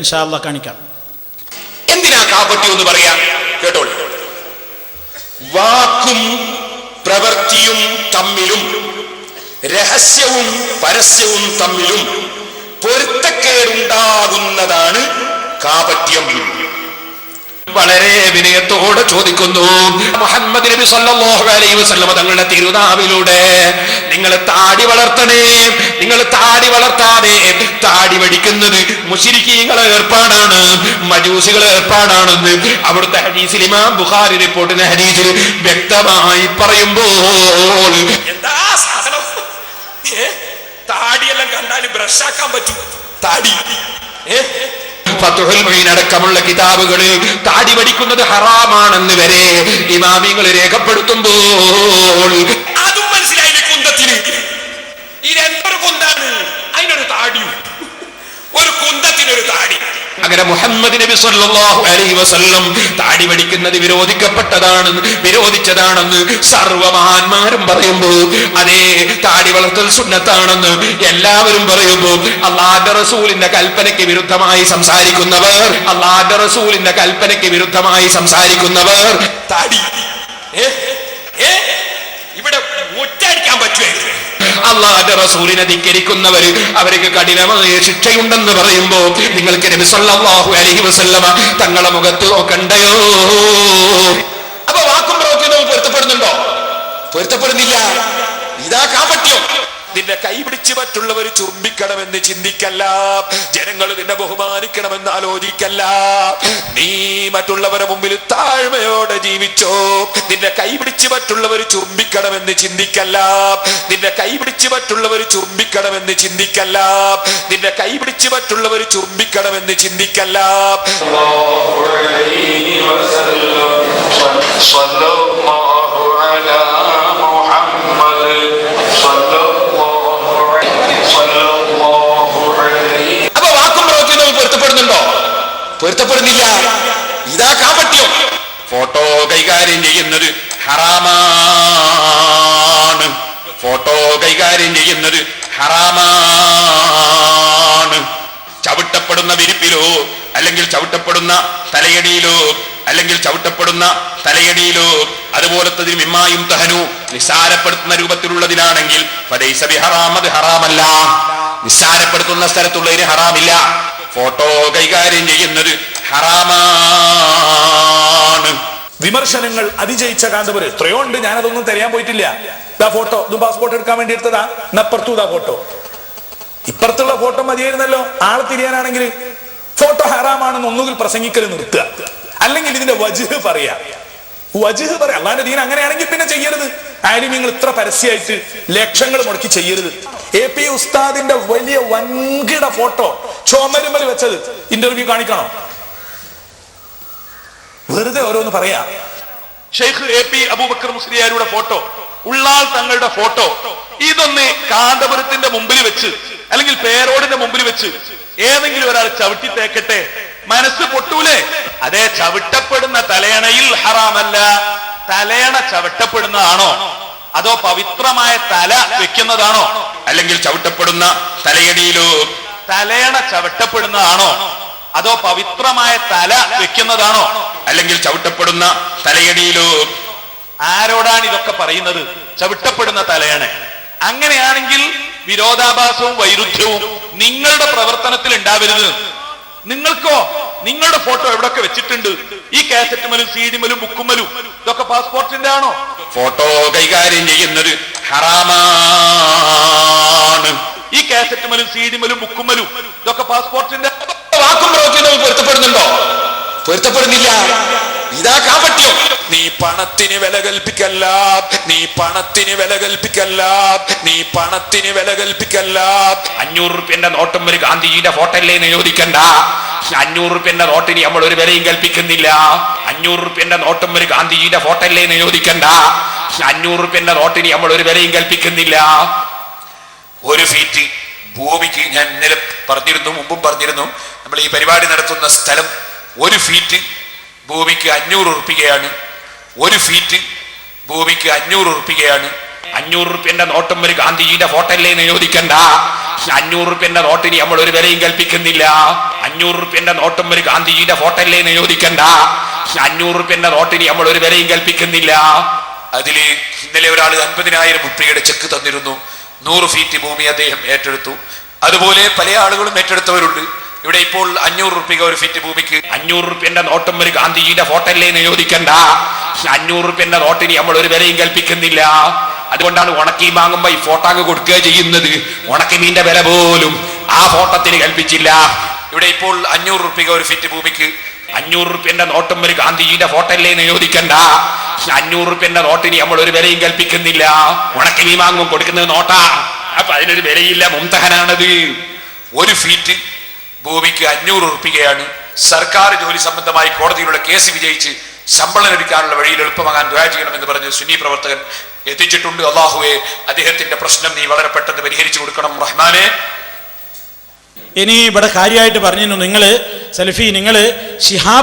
ഇൻഷാ അല്ലാഹ് കാണിക്കാം. എന്തിനാ കാപട്യം എന്ന് പറയാം? കേട്ടോളൂ. വാക്കും പ്രവൃത്തിയും തമ്മിലും രഹസ്യവും പരസ്യവും തമ്മിലും പൊരുത്തക്കേടുണ്ടാകുന്നതാണ് കാപട്യം. വളരെ വിനയത്തോടെ ചോദിക്കുന്നു മുഹമ്മദ് നബി സല്ലല്ലാഹു അലൈഹി വസല്ലം തങ്ങളുടെ തിരുനാവിലൂടെ, നിങ്ങൾ താടി വളർത്തണേ, നിങ്ങൾ താടി വളർത്താതെ താടി വടിക്കുന്നത് മുശ്രിക്കീങ്ങളെ ഏർപ്പാടാണ്, മജൂസികളെ ഏർപ്പാടാണെന്ന് അവിടുത്തെ ഹദീസിൽ ഇമാം ബുഖാരി റിപ്പോർട്ടിന്റെ ഹദീസിൽ വ്യക്തമായി പറയുമ്പോൾ, എന്താ സാധനം, താടിയെല്ലാം കണ്ടാൽ ബ്രഷാക്കാൻ പറ്റും താടി. ഫത്ഹുൽ മുഈൻ അടക്കമുള്ള കിതാബുകളിൽ താടി വടിക്കുന്നത് ഹറാമാണെന്ന് വരെ ഇമാമിങ്ങൾ രേഖപ്പെടുത്തുമ്പോൾ അതും മനസ്സിലായില്ലേ കുന്തത്തിന്? ഇതെന്തൊരു കുന്താണ്, അതിനൊരു താടിയും, ഒരു കുന്തത്തിനൊരു താടി. അങ്ങനെ മുഹമ്മദ് നബി സല്ലല്ലാഹു അലൈഹി വസല്ലം താടി വടിക്കുന്നത് വിരോധിച്ചതാണെന്ന് സർവമഹാന്മാരും പറയുമ്പോൾ, അതേ താടി വളർത്തൽ സുന്നത്താണെന്ന് എല്ലാവരും പറയുമ്പോൾ, അല്ലാഹുവിന്റെ റസൂലിന്റെ കൽപ്പനയ്ക്ക് വിരുദ്ധമായി സംസാരിക്കുന്നവർ താടി ഇവിടെ മുറ്റടിക്കാൻ പറ്റുമായിരുന്നു. അല്ലാഹുവിന്റെ റസൂലിനെ ധിക്കരിക്കുന്നവര് അവർക്ക് കഠിനമായ ശിക്ഷയുണ്ടെന്ന് പറയുമ്പോ നിങ്ങൾക്ക് നബി സല്ലല്ലാഹു അലൈഹി വസല്ലമ തങ്ങളെ മുഖത്ത് നോക്കണ്ടയോ? അപ്പൊ വാക്കും പ്രവൃത്തിയും പൊരുത്തപ്പെടുന്നുണ്ടോ? പൊരുത്തപ്പെടുന്നില്ല. ഇതാ കാപട്യം. നിന്നെ കൈപിടിച്ച് മറ്റുള്ളവർ ചുംബിക്കണമെന്ന് ചിന്തിക്കല്ല, ജനങ്ങൾ നിന്നെ ബഹുമാനിക്കണമെന്ന് ആലോചിക്കല്ല. നീ മറ്റുള്ളവരുടെ മുമ്പിൽ താഴ്മയോടെ ജീവിച്ചോ. നിന്നെ കൈപിടിച്ച് മറ്റുള്ളവർ ചുംബിക്കണമെന്ന് ചിന്തിക്കല്ല, നിന്നെ കൈപിടിച്ച് മറ്റുള്ളവർ ചുംബിക്കണമെന്ന് ചിന്തിക്കല്ല, നിന്നെ കൈപിടിച്ച് മറ്റുള്ളവർ ചുംബിക്കണമെന്ന് ചിന്തിക്കല്ല. അപ്പൊ വാക്കും പ്രവൃത്തിയും പൊരുത്തപ്പെടുന്നുണ്ടോ? പൊരുത്തപ്പെടുന്നില്ല. ഇതാ കാപട്യം. ഫോട്ടോ കൈകാര്യം ചെയ്യുന്നത് ഹറാമാണ്. ഫോട്ടോ കൈകാര്യം ചെയ്യുന്നത് ഹറാമാണ്. ചവിട്ടപ്പെടുന്ന വിരിപ്പിലോ അല്ലെങ്കിൽ ചവിട്ടപ്പെടുന്ന തലയടിയിലോ അതുപോലത്തെ മിമ്മായും തഹനു നിസ്സാരപ്പെടുത്തുന്ന രൂപത്തിലുള്ളതിനാണെങ്കിൽ ഫലൈസ ബിഹറാം, അത് ഹറാമല്ല. നിസ്സാരപ്പെടുത്തുന്ന സ്ഥലത്തുള്ളതിന് ഹറാമില്ല. ഫോട്ടോ കൈകാര്യം ചെയ്യുന്നത് ഹറാമാണ്. വിമർശനങ്ങൾ അതിജയിച്ച കാന്തപുരം എത്രയോ ഉണ്ട്, ഞാനതൊന്നും തിരയാൻ പോയിട്ടില്ല. ഇതാ ഫോട്ടോ, ഇതും പാസ്പോർട്ട് എടുക്കാൻ വേണ്ടി എടുത്തതാ. ഇപ്പുറത്തു ഇതാ ഫോട്ടോ, ഇപ്പുറത്തുള്ള ഫോട്ടോ മതിയായിരുന്നല്ലോ. ആളെ തിരിയാനാണെങ്കിൽ ഫോട്ടോ ഹറാമാണെന്ന് ഒന്നുകിൽ പ്രസംഗിക്കൽ നിർത്തുക, അല്ലെങ്കിൽ ഇതിന്റെ വജ്ഹ് പറയാ. അള്ളാന്റെ ദീൻ അങ്ങനെയാണെങ്കിൽ പിന്നെ ചെയ്യരുത്. ആലിമീങ്ങൾ ഇത്ര പരസ്യമായിട്ട് ലക്ഷങ്ങൾ മുടക്കി ചെയ്യരുത്. AP ഉസ്താദിന്റെ വലിയ വൻകിട ഫോട്ടോ ചുമരുമൽ വെച്ചത് ഇന്റർവ്യൂ കാണിക്കണോ? വെറുതെ ഓരോന്ന് പറയാ. ഷെയ്ഖ് AP അബൂബക്കർ മുസ്ലിയാരുടെ ഫോട്ടോ, ഉള്ളാൾ തങ്ങളുടെ ഫോട്ടോ, ഇതൊന്ന് കാന്തപുരത്തിന്റെ മുമ്പിൽ വെച്ച് അല്ലെങ്കിൽ പേരോടിന്റെ മുമ്പിൽ വെച്ച് ഏതെങ്കിലും ഒരാൾ ചവിട്ടി തേക്കട്ടെ, മനസ്സ് പൊട്ടൂലേ? അതേ ചവിട്ടപ്പെടുന്ന തലയണയിൽ ഹറാമല്ല. തലയണ ചവിട്ടപ്പെടുന്നതാണോ അതോ പവിത്രമായ തല വെക്കുന്നതാണോ? അല്ലെങ്കിൽ ചവിട്ടപ്പെടുന്ന തലയടിയിലോ തലയണ ചവിട്ടപ്പെടുന്നതാണോ അതോ പവിത്രമായ തല വെക്കുന്നതാണോ? അല്ലെങ്കിൽ ചവിട്ടപ്പെടുന്ന തലയടിയിലോ. ആരോടാണ് ഇതൊക്കെ പറയുന്നത്? ചവിട്ടപ്പെടുന്ന തലയണ. അങ്ങനെയാണെങ്കിൽ വിരോധാഭാസവും വൈരുദ്ധ്യവും നിങ്ങളുടെ പ്രവർത്തനത്തിൽ ഉണ്ടാവരുത്. നിങ്ങൾക്കോ നിങ്ങളുടെ ഫോട്ടോ എവിടൊക്കെ വെച്ചിട്ടുണ്ട്? ഈ കാസറ്റുമലും CD-മലും ബുക്കുമലും ഇതൊക്കെ പാസ്പോർട്ടിന്റെ ആണോ? ഫോട്ടോ കൈകാര്യം ചെയ്യുന്നത് ഹറാമാണ്. ഈ കാസറ്റുമലും CD-മലും ബുക്കുമലും ഇതൊക്കെ പാസ്പോർട്ടിന്റെ. വാക്കും പ്രവൃത്തിയും പൊരുത്തപ്പെടുന്നുണ്ടോ? പൊരുത്തപ്പെടുന്നില്ല. ഇതാ കാപട്യം. നീ പണത്തിന് വില കൽപ്പിക്കല്ല, നീ പണത്തിന് വില കൽപ്പിക്കല്ല, നീ പണത്തിന് വില കൽപ്പിക്കല്ല. 500 റുപ്യന്റെ നോട്ടും ഒരു ഗാന്ധിജിയുടെ ഫോട്ടോ അല്ലേ എന്ന് ചോദിക്കണ്ട. 500 റുപ്യന്റെ നോട്ടിന് നമ്മൾ ഒരു വിലയും കൽപ്പിക്കുന്നില്ല. 500 റുപ്യന്റെ നോട്ടും ഒരു ഗാന്ധിജിയുടെ ഫോട്ടോ അല്ലേ എന്ന് ചോദിക്കണ്ട. 500 റുപ്യന്റെ നോട്ടിന് നമ്മൾ ഒരു വിലയും കൽപ്പിക്കുന്നില്ല. 1 ഫീറ്റ് ഭൂമിക്ക്, ഞാൻ ഇന്നലെ മുമ്പും പറഞ്ഞിരുന്നു, നമ്മൾ ഈ പരിപാടി നടത്തുന്ന സ്ഥലം 1 ഫീറ്റ് ഭൂമിക്ക് 500 റുപ്യയാണ്. 1 ഫീറ്റ് ഭൂമിക്ക് 500 റുപ്യയാണ്. 500 റുപ്യന്റെ നോട്ടും ഒരു ഗാന്ധിജിയുടെ ഫോട്ടോ അല്ലേ എന്ന് ചോദിക്കണ്ട. 500 റുപ്യന്റെ നോട്ടിന് നമ്മൾ ഒരു വിലയും കൽപ്പിക്കുന്നില്ല. 500 റുപ്യന്റെ നോട്ടും ഒരു ഗാന്ധിജിയുടെ ഫോട്ടോ അല്ലേ എന്ന് ചോദിക്കണ്ട. 500 റുപ്യന്റെ നോട്ടിന് നമ്മൾ ഒരു വിലയും കൽപ്പിക്കുന്നില്ല. അതില് ഇന്നലെ ഒരാൾ 50,000 റുപ്യയുടെ ചെക്ക് തന്നിരുന്നു. 100 ഫീറ്റ് ഭൂമി അദ്ദേഹം ഏറ്റെടുത്തു. അതുപോലെ പല ആളുകളും ഏറ്റെടുത്തവരുണ്ട്. ഇവിടെ ഇപ്പോൾ 500 റുപ്യ ഒരു ഫീറ്റ് ഭൂമിക്ക്. 500 റുപ്യന്റെ നോട്ടും ഒരു ഗാന്ധിജിയുടെ ഫോട്ടോ അല്ലേ എന്ന് ചോദിക്കണ്ട. 500 റുപ്യന്റെ നോട്ടിന് നമ്മൾ ഒരു വിലയും കൽപ്പിക്കുന്നില്ല. അതുകൊണ്ടാണ് ഉണക്കി വാങ്ങുമ്പോ ഈ ഫോട്ടോ അങ്ങ് കൊടുക്കുക ചെയ്യുന്നത്. ഉണക്കമീന്റെ വില പോലും ആ ഫോട്ടോത്തിന് കൽപ്പിച്ചില്ല. ഇവിടെ ഇപ്പോൾ 500 റുപ്യ ഒരു ഫീറ്റ് ഭൂമിക്ക്. 500 റുപ്യന്റെ നോട്ടും ഒരു ഗാന്ധിജിയുടെ ഫോട്ടോ അല്ലേ എന്ന് ചോദിക്കണ്ട. 500 റുപ്യന്റെ നോട്ടിന് നമ്മൾ ഒരു വിലയും കൽപ്പിക്കുന്നില്ല. ഉണക്കമീ വാങ്ങും കൊടുക്കുന്നത് നോട്ടാ. അപ്പൊ അതിനൊരു വിലയില്ല, മുംതഹനാണത്. ഒരു ഫീറ്റ് ഭൂമിക്ക് 500 റുപ്യയാണ്. സർക്കാർ ജോലി സംബന്ധമായി കോടതിയിലുള്ള കേസ് വിജയിച്ച് ശമ്പളം ലഭിക്കാനുള്ള വഴിയിൽ എളുപ്പമാകാൻ ദുആ ചെയ്യണമെന്ന് പറഞ്ഞ് സുന്നി പ്രവർത്തകൻ എത്തിച്ചിട്ടുണ്ട്. അല്ലാഹുവേ, അദ്ദേഹത്തിന്റെ പ്രശ്നം നീ വളരെ പെട്ടെന്ന് പരിഹരിച്ചു കൊടുക്കണം റഹ്മാനെ. ഇനി ഇവിടെ കാര്യമായിട്ട് പറഞ്ഞു, നിങ്ങള് സലഫി, നിങ്ങള് ശിഹാബ്